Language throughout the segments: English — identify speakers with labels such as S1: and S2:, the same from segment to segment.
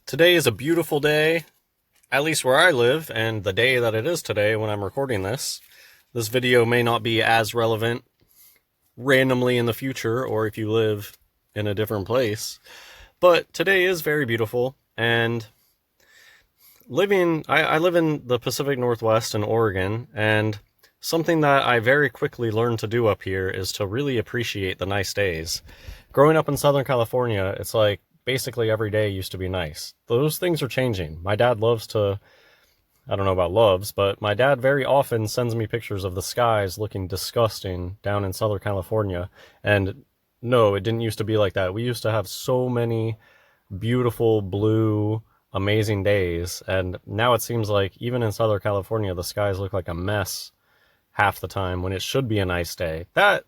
S1: Today is a beautiful day, at least where I live, and the day that it is today when I'm recording this. This video may not be as relevant randomly in the future or if you live in a different place, but today is very beautiful. And I live in the Pacific Northwest in Oregon, and something that I very quickly learned to do up here is to really appreciate the nice days. Growing up in Southern California, it's like basically every day used to be nice. Those things are changing. My dad loves to, I don't know about loves, but my dad very often sends me pictures of the skies looking disgusting down in Southern California. And no, it didn't used to be like that. We used to have so many beautiful blue amazing days, and now it seems like even in Southern California the skies look like a mess half the time when it should be a nice day. That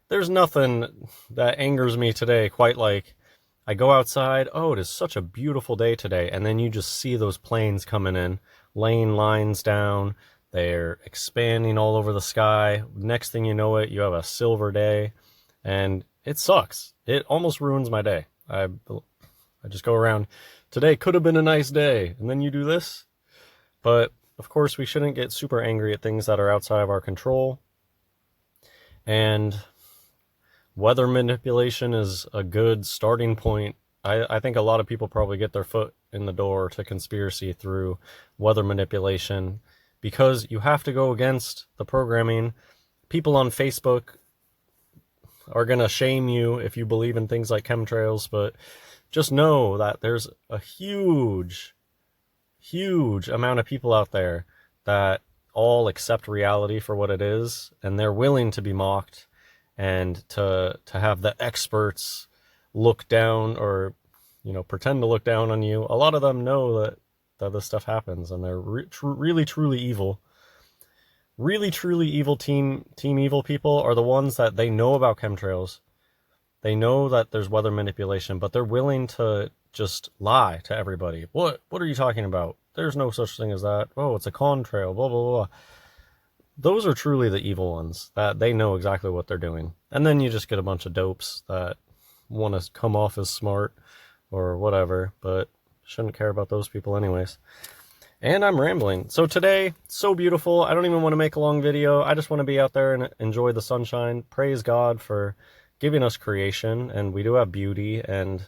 S1: there's nothing that angers me today quite like I go outside, oh, it is such a beautiful day today, and then you just see those planes coming in, laying lines down, they're expanding all over the sky. Next thing you know it, you have a silver day, and it sucks. It almost ruins my day. I just go around, today could have been a nice day, and then you do this. But of course we shouldn't get super angry at things that are outside of our control. And weather manipulation is a good starting point. I think a lot of people probably get their foot in the door to conspiracy through weather manipulation, because you have to go against the programming. People on Facebook are going to shame you if you believe in things like chemtrails, but just know that there's a huge amount of people out there that all accept reality for what it is, and they're willing to be mocked and to have the experts look down, or pretend to look down on you. A lot of them know that this stuff happens, and they're really truly evil. Really truly evil team evil people are the ones that they know about chemtrails. They know that there's weather manipulation, but they're willing to just lie to everybody. What are you talking about? There's no such thing as that. Oh, it's a contrail, blah, blah, blah. Those are truly the evil ones, that they know exactly what they're doing. And then you just get a bunch of dopes that want to come off as smart or whatever, but shouldn't care about those people anyways. And I'm rambling. So today, so beautiful. I don't even want to make a long video. I just want to be out there and enjoy the sunshine. Praise God for giving us creation, and we do have beauty, and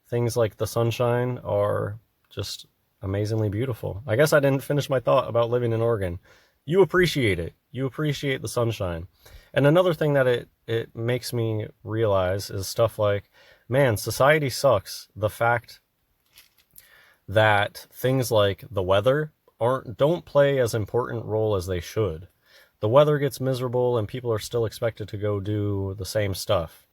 S1: things like the sunshine are just amazingly beautiful. I guess I didn't finish my thought about living in Oregon. You appreciate it. You appreciate the sunshine. And another thing that it makes me realize is stuff like, man, society sucks. The fact that things like the weather don't play as important role as they should. The weather gets miserable and people are still expected to go do the same stuff.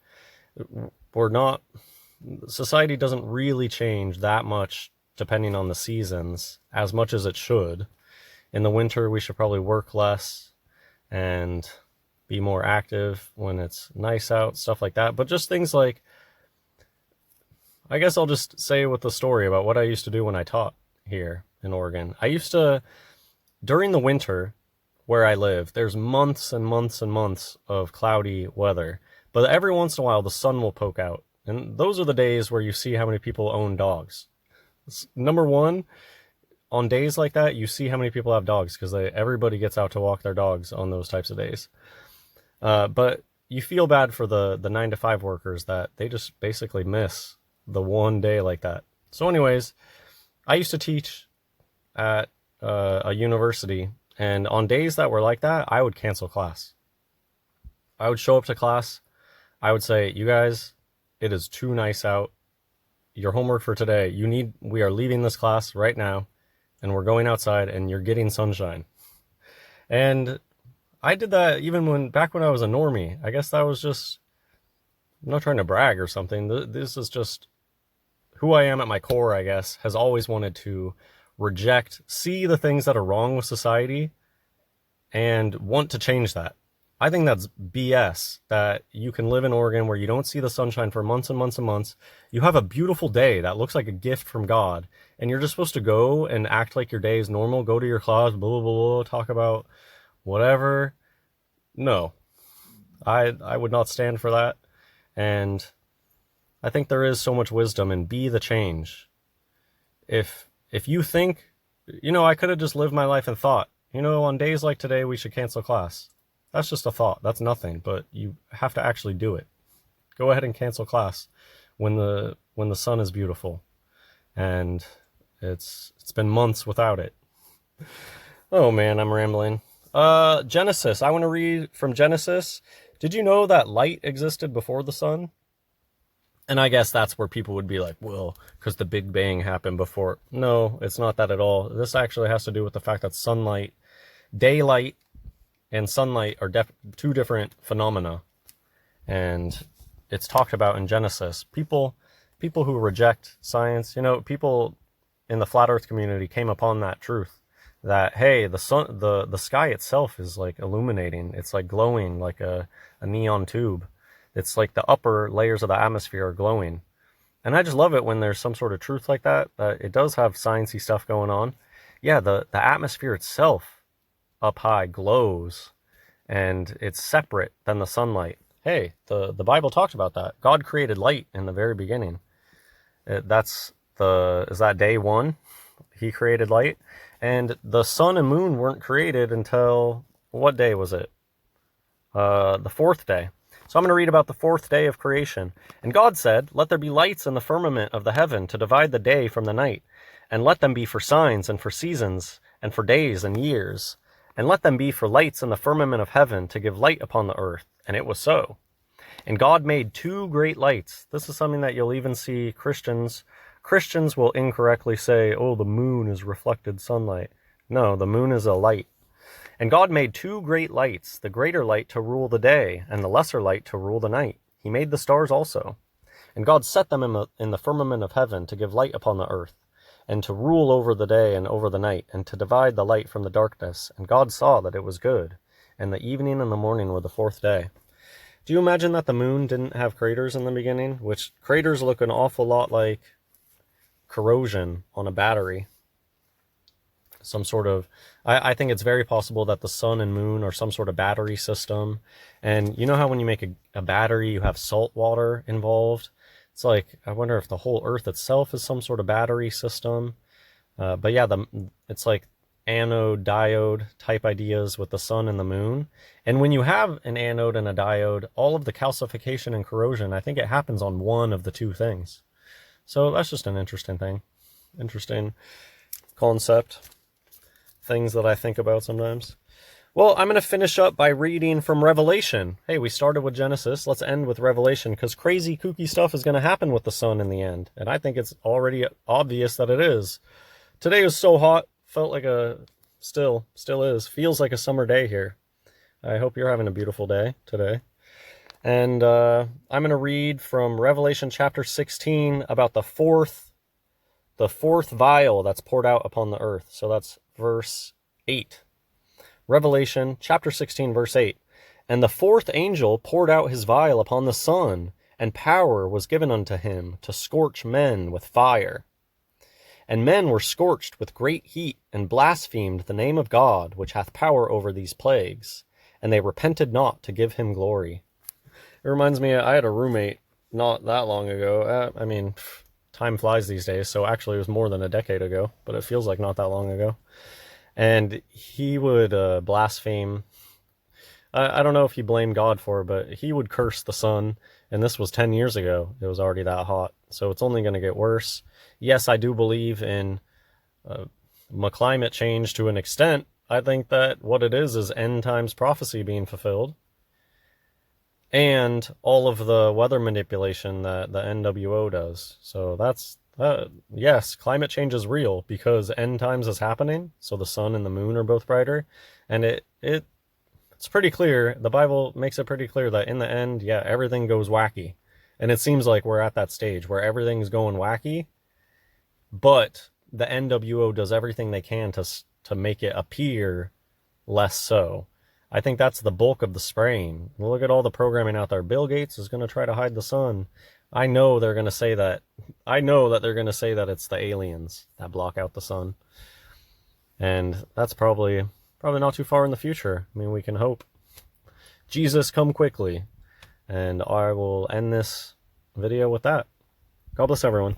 S1: Society doesn't really change that much depending on the seasons as much as it should. In the winter, we should probably work less and be more active when it's nice out, stuff like that. But just things like, I guess I'll just say with the story about what I used to do when I taught here in Oregon. I used to, during the winter, where I live, there's months and months and months of cloudy weather, but every once in a while the sun will poke out, and those are the days where you see how many people own dogs. Number one, on days like that, you see how many people have dogs, because everybody gets out to walk their dogs on those types of days. But you feel bad for the 9-to-5 workers that they just basically miss the one day like that. So anyways, I used to teach at a university, and on days that were like that, I would cancel class. I would show up to class. I would say, you guys, it is too nice out. Your homework for today, we are leaving this class right now, and we're going outside, and you're getting sunshine. And I did that even back when I was a normie. I guess that was just, I'm not trying to brag or something. This is just who I am at my core, I guess, has always wanted to see the things that are wrong with society and want to change that. I think that's BS, that you can live in Oregon where you don't see the sunshine for months and months and months. You have a beautiful day that looks like a gift from God, and you're just supposed to go and act like your day is normal, go to your class, blah, blah, blah, talk about whatever. No, I would not stand for that. And I think there is so much wisdom in be the change. if you think, I could have just lived my life and thought, on days like today, we should cancel class. That's just a thought. That's nothing, but you have to actually do it. Go ahead and cancel class when the sun is beautiful. And it's been months without it. Oh man, I'm rambling. Genesis. I want to read from Genesis. Did you know that light existed before the sun? And I guess that's where people would be like, well, because the Big Bang happened before. No, it's not that at all. This actually has to do with the fact that sunlight, daylight and sunlight are two different phenomena. And it's talked about in Genesis. People who reject science, people in the flat earth community came upon that truth that, hey, the sun, the sky itself is like illuminating. It's like glowing like a neon tube. It's like the upper layers of the atmosphere are glowing. And I just love it when there's some sort of truth like that. It does have sciencey stuff going on. Yeah, the atmosphere itself up high glows, and it's separate than the sunlight. Hey, the Bible talks about that. God created light in the very beginning. Is that day one? He created light. And the sun and moon weren't created until, what day was it? The fourth day. So I'm going to read about the fourth day of creation. And God said, let there be lights in the firmament of the heaven to divide the day from the night, and let them be for signs and for seasons and for days and years, and let them be for lights in the firmament of heaven to give light upon the earth. And it was so. And God made two great lights. This is something that you'll even see Christians will incorrectly say, oh, the moon is reflected sunlight. No, the moon is a light. And God made two great lights, the greater light to rule the day, and the lesser light to rule the night. He made the stars also. And God set them in the firmament of heaven to give light upon the earth, and to rule over the day and over the night, and to divide the light from the darkness. And God saw that it was good. And the evening and the morning were the fourth day. Do you imagine that the moon didn't have craters in the beginning? Which craters look an awful lot like corrosion on a battery. Some sort of, I think it's very possible that the sun and moon are some sort of battery system. And you know how when you make a battery, you have salt water involved? It's like, I wonder if the whole earth itself is some sort of battery system. But yeah, it's like anode, diode type ideas with the sun and the moon. And when you have an anode and a diode, all of the calcification and corrosion, I think it happens on one of the two things. So that's just an interesting thing. Interesting concept. Things that I think about sometimes. Well, I'm going to finish up by reading from Revelation. Hey, we started with Genesis. Let's end with Revelation, because crazy, kooky stuff is going to happen with the sun in the end. And I think it's already obvious that it is. Today was so hot. Felt like still is. Feels like a summer day here. I hope you're having a beautiful day today. And I'm going to read from Revelation chapter 16 about the fourth vial that's poured out upon the earth. So that's verse 8. Revelation chapter 16, verse 8. And the fourth angel poured out his vial upon the sun, and power was given unto him to scorch men with fire. And men were scorched with great heat, and blasphemed the name of God, which hath power over these plagues. And they repented not to give him glory. It reminds me, I had a roommate not that long ago. Time flies these days, so actually it was more than a decade ago, but it feels like not that long ago. And he would blaspheme. I don't know if he blamed God for it, but he would curse the sun. And this was 10 years ago. It was already that hot. So it's only going to get worse. Yes, I do believe in climate change to an extent. I think that what it is end times prophecy being fulfilled. And all of the weather manipulation that the NWO does. So yes, climate change is real because end times is happening. So the sun and the moon are both brighter. And it's pretty clear. The Bible makes it pretty clear that in the end, yeah, everything goes wacky. And it seems like we're at that stage where everything's going wacky. But the NWO does everything they can to make it appear less so. I think that's the bulk of the spraying. Look at all the programming out there. Bill Gates is going to try to hide the sun. I know they're going to say that. I know that they're going to say that it's the aliens that block out the sun. And that's probably not too far in the future. I mean, we can hope. Jesus, come quickly. And I will end this video with that. God bless everyone.